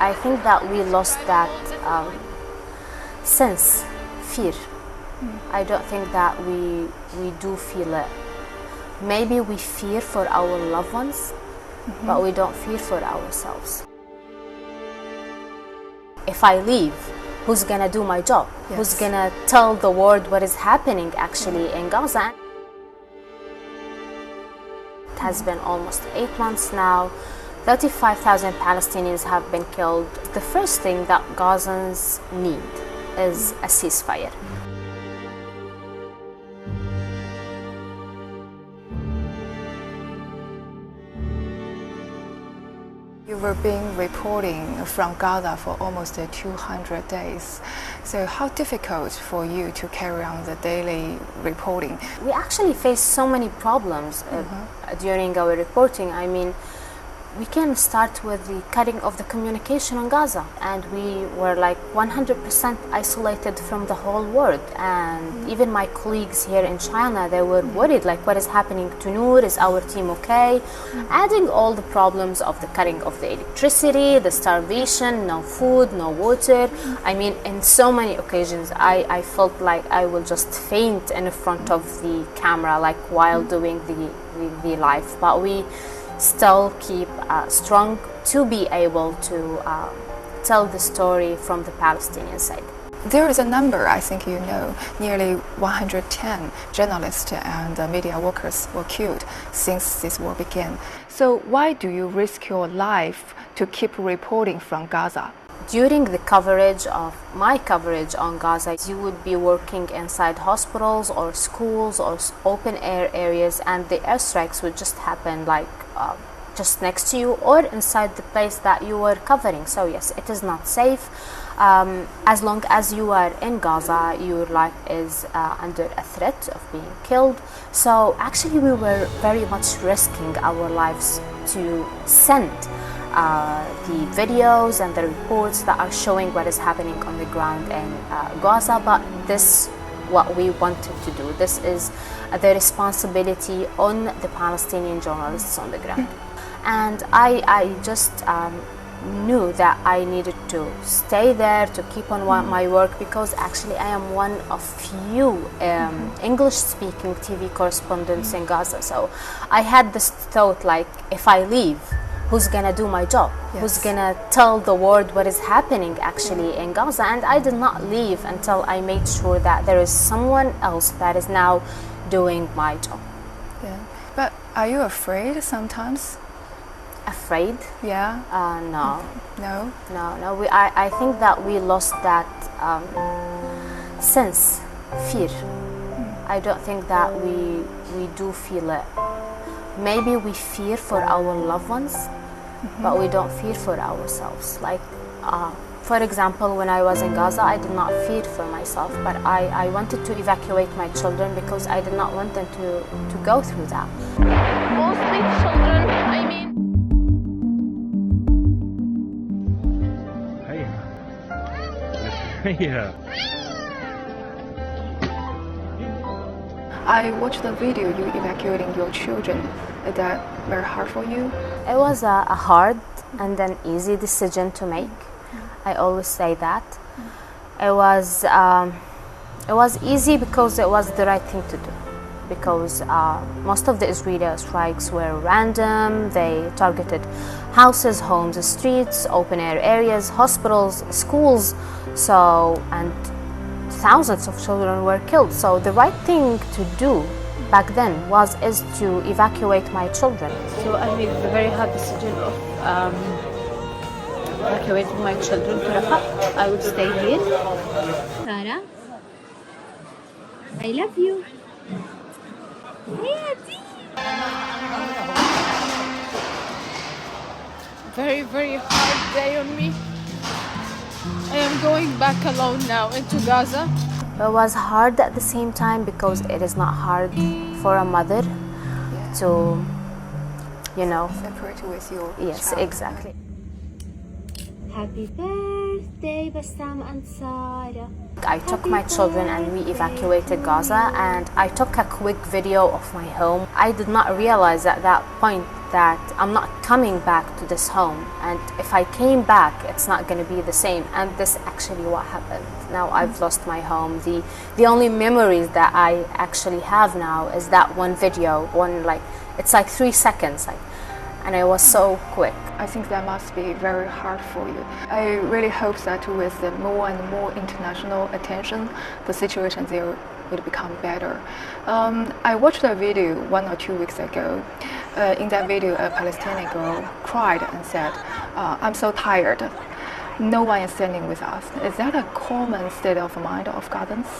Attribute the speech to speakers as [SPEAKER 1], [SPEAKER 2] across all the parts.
[SPEAKER 1] I think that we lost that sense, fear. I don't think that we do feel it. Maybe we fear for our loved ones, but we don't fear for ourselves. If I leave, who's gonna do my job?
[SPEAKER 2] Yes.
[SPEAKER 1] Who's gonna tell the world what is happening actually in Gaza? It has been almost 8 months now. 35,000 Palestinians have been killed. The first thing that Gazans need is a ceasefire.
[SPEAKER 2] You were being reporting from Gaza for almost 200 days. So how difficult for you to carry on the daily reporting?
[SPEAKER 1] We actually face so many problems during our reporting. I mean, we can start with the cutting of the communication on Gaza, and we were like 100% isolated from the whole world. And even my colleagues here in China, they were worried, like, what is happening to Noor? Is our team okay? Adding all the problems of the cutting of the electricity, the starvation, no food, no water. I mean, in so many occasions, I felt like I will just faint in front of the camera, like while doing the live. But we still keep strong to be able to tell the story from the Palestinian side.
[SPEAKER 2] There is a number, I think you know, nearly 110 journalists and media workers were killed since this war began. So why do you risk your life to keep reporting from Gaza?
[SPEAKER 1] During the coverage of my coverage on Gaza, you would be working inside hospitals or schools or open air areas, and the airstrikes would just happen like just next to you or inside the place that you were covering. So yes, it is not safe. As long as you are in Gaza, your life is under a threat of being killed. So actually we were very much risking our lives to send the videos and the reports that are showing what is happening on the ground in Gaza. But this what we wanted to do. This is the responsibility on the Palestinian journalists on the ground. And I just knew that I needed to stay there to keep on my work, because actually I am one of few English-speaking TV correspondents in Gaza. So I had this thought, like, if I leave, who's gonna do my job?
[SPEAKER 2] Yes.
[SPEAKER 1] Who's gonna tell the world what is happening actually in Gaza? And I did not leave until I made sure that there is someone else that is now doing my job.
[SPEAKER 2] Yeah. But are you afraid sometimes?
[SPEAKER 1] Afraid?
[SPEAKER 2] Yeah.
[SPEAKER 1] No.
[SPEAKER 2] No?
[SPEAKER 1] No. I think that we lost that sense, fear. I don't think that we do feel it. Maybe we fear for our loved ones, but we don't fear for ourselves. Like, for example, when I was in Gaza, I did not fear for myself, but I wanted to evacuate my children because I did not want them to go through that.
[SPEAKER 3] Mostly children, I mean.
[SPEAKER 4] Yeah.
[SPEAKER 2] I watched the video you evacuating your children. Is that very hard for you?
[SPEAKER 1] It was a hard and an easy decision to make. I always say that. It was easy because it was the right thing to do. Because most of the Israeli strikes were random. They targeted houses, homes, streets, open air areas, hospitals, schools. And thousands of children were killed. So the right thing to do back then is to evacuate my children. So I made the very hard decision of evacuating my children to Rafah. I would stay here.
[SPEAKER 3] Sarah, I love you. Very, very hard day on me. I am going back alone now into Gaza.
[SPEAKER 1] It was hard at the same time because it is not hard for a mother to,
[SPEAKER 2] separate with your
[SPEAKER 1] yes,
[SPEAKER 2] child.
[SPEAKER 1] exactly.
[SPEAKER 3] Happy birthday, Bassam and Sarah.
[SPEAKER 1] I took my children and we evacuated Gaza, and I took a quick video of my home. I did not realize at that point that I'm not coming back to this home, and if I came back, it's not going to be the same. And this actually what happened. Now I've lost my home. The only memories that I actually have now is that one video, it's like 3 seconds, and it was so quick.
[SPEAKER 2] I think that must be very hard for you. I really hope that with the more and more international attention, the situation there will become better. I watched a video 1 or 2 weeks ago. In that video, a Palestinian girl cried and said, "I'm so tired. No one is standing with us." Is that a common state of mind of Gazans?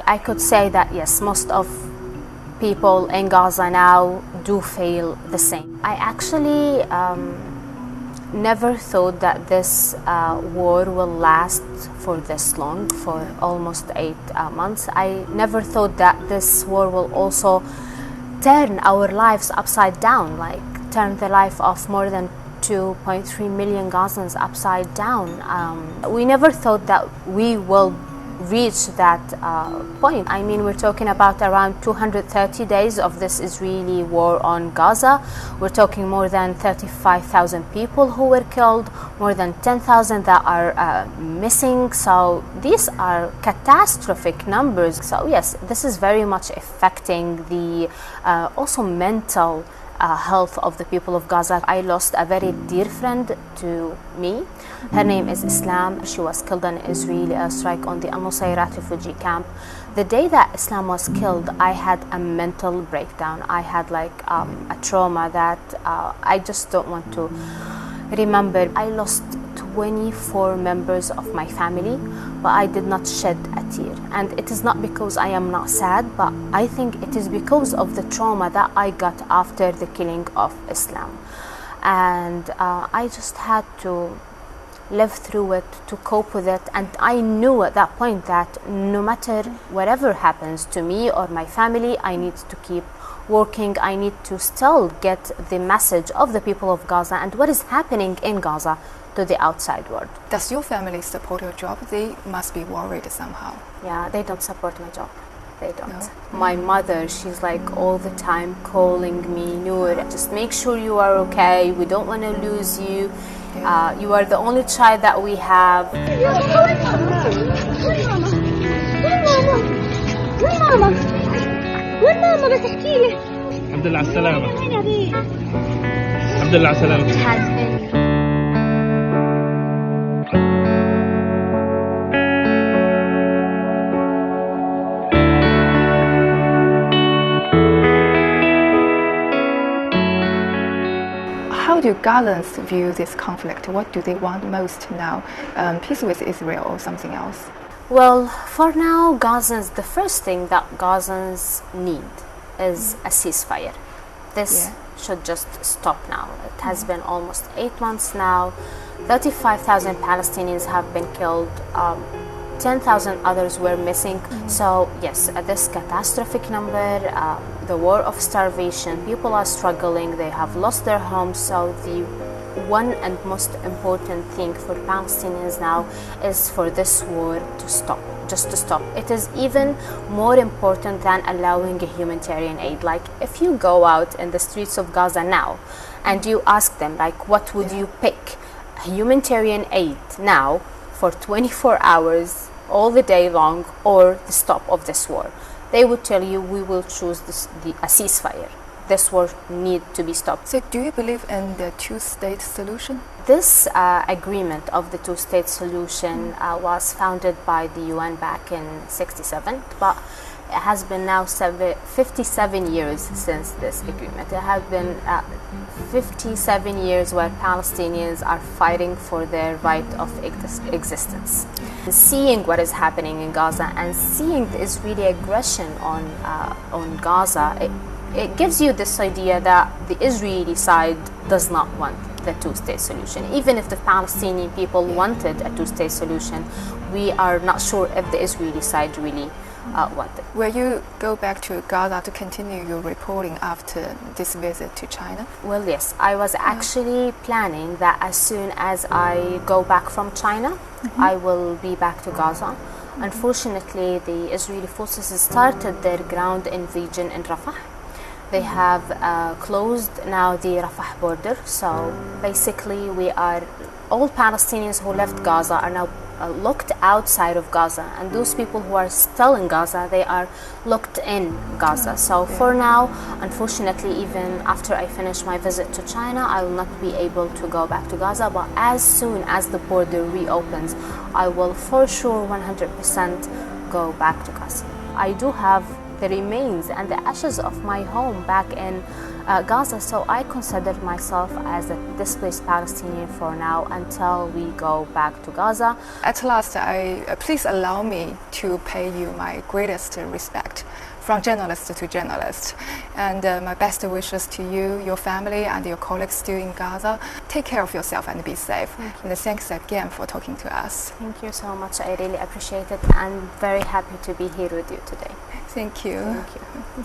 [SPEAKER 1] I could say that yes, most of people in Gaza now do feel the same. I actually never thought that this war will last for this long, for almost 8 months. I never thought that this war will also turn our lives upside down, turn the life of more than 2.3 million Gazans upside down. We never thought that we will reach that point. I mean, we're talking about around 230 days of this Israeli war on Gaza. We're talking more than 35,000 people who were killed, more than 10,000 that are missing. So these are catastrophic numbers. So yes, this is very much affecting the also mental health of the people of Gaza. I lost a very dear friend to me. Her name is Islam. She was killed in an Israeli airstrike on the Al-Nusayrat refugee camp. The day that Islam was killed, I had a mental breakdown. I had a trauma that I just don't want to remember. I lost 24 members of my family, but I did not shed a tear. And it is not because I am not sad, but I think it is because of the trauma that I got after the killing of Islam. And I just had to live through it, to cope with it. And I knew at that point that no matter whatever happens to me or my family, I need to keep working. I need to still get the message of the people of Gaza and what is happening in Gaza to the outside world.
[SPEAKER 2] Does your family support your job? They must be worried somehow.
[SPEAKER 1] Yeah, they don't support my job. They don't.
[SPEAKER 2] No?
[SPEAKER 1] My mother, she's all the time calling me, Noor, just make sure you are okay. We don't want to lose you.
[SPEAKER 2] Yeah.
[SPEAKER 1] You are the only child that we have.
[SPEAKER 4] وين ماما بس احكي لي. الحمد لله على السلامة. الحمد لله على السلامة.
[SPEAKER 2] How do Gazans view this conflict? What do they want most now? Peace with Israel or something else?
[SPEAKER 1] Well, for now, Gazans, the first thing that Gazans need is a ceasefire. This should just stop now. It has been almost 8 months now. 35,000 Palestinians have been killed. 10,000 others were missing. So yes, this catastrophic number, the war of starvation, people are struggling, they have lost their homes. So the one and most important thing for Palestinians now is for this war to stop, just to stop. It is even more important than allowing a humanitarian aid. If you go out in the streets of Gaza now and you ask them what would you pick, humanitarian aid now for 24 hours all the day long or the stop of this war, they would tell you we will choose a ceasefire. This war need to be stopped.
[SPEAKER 2] So do you believe in the two-state solution?
[SPEAKER 1] This agreement of the two-state solution was founded by the UN back in 1967, but it has been now 57 years since this agreement. It has been 57 years where Palestinians are fighting for their right of existence. Seeing what is happening in Gaza and seeing the Israeli aggression on Gaza, it gives you this idea that the Israeli side does not want the two-state solution. Even if the Palestinian people wanted a two-state solution, we are not sure if the Israeli side really wanted.
[SPEAKER 2] Will you go back to Gaza to continue your reporting after this visit to China?
[SPEAKER 1] Well, yes. I was actually planning that as soon as I go back from China, I will be back to Gaza. Unfortunately, the Israeli forces started their ground invasion in Rafah. They have closed now the Rafah border. So basically, all Palestinians who left Gaza are now locked outside of Gaza, and those people who are still in Gaza, they are locked in Gaza. So for now, unfortunately, even after I finish my visit to China, I will not be able to go back to Gaza. But as soon as the border reopens, I will for sure 100% go back to Gaza. I do have the remains and the ashes of my home back in Gaza, so I consider myself as a displaced Palestinian for now until we go back to Gaza.
[SPEAKER 2] At last, please allow me to pay you my greatest respect, from journalist to journalist, and my best wishes to you, your family, and your colleagues still in Gaza. Take care of yourself and be safe. And thanks again for talking to us.
[SPEAKER 1] Thank you so much. I really appreciate it. I'm very happy to be here with you today.
[SPEAKER 2] Thank you.
[SPEAKER 1] Thank you.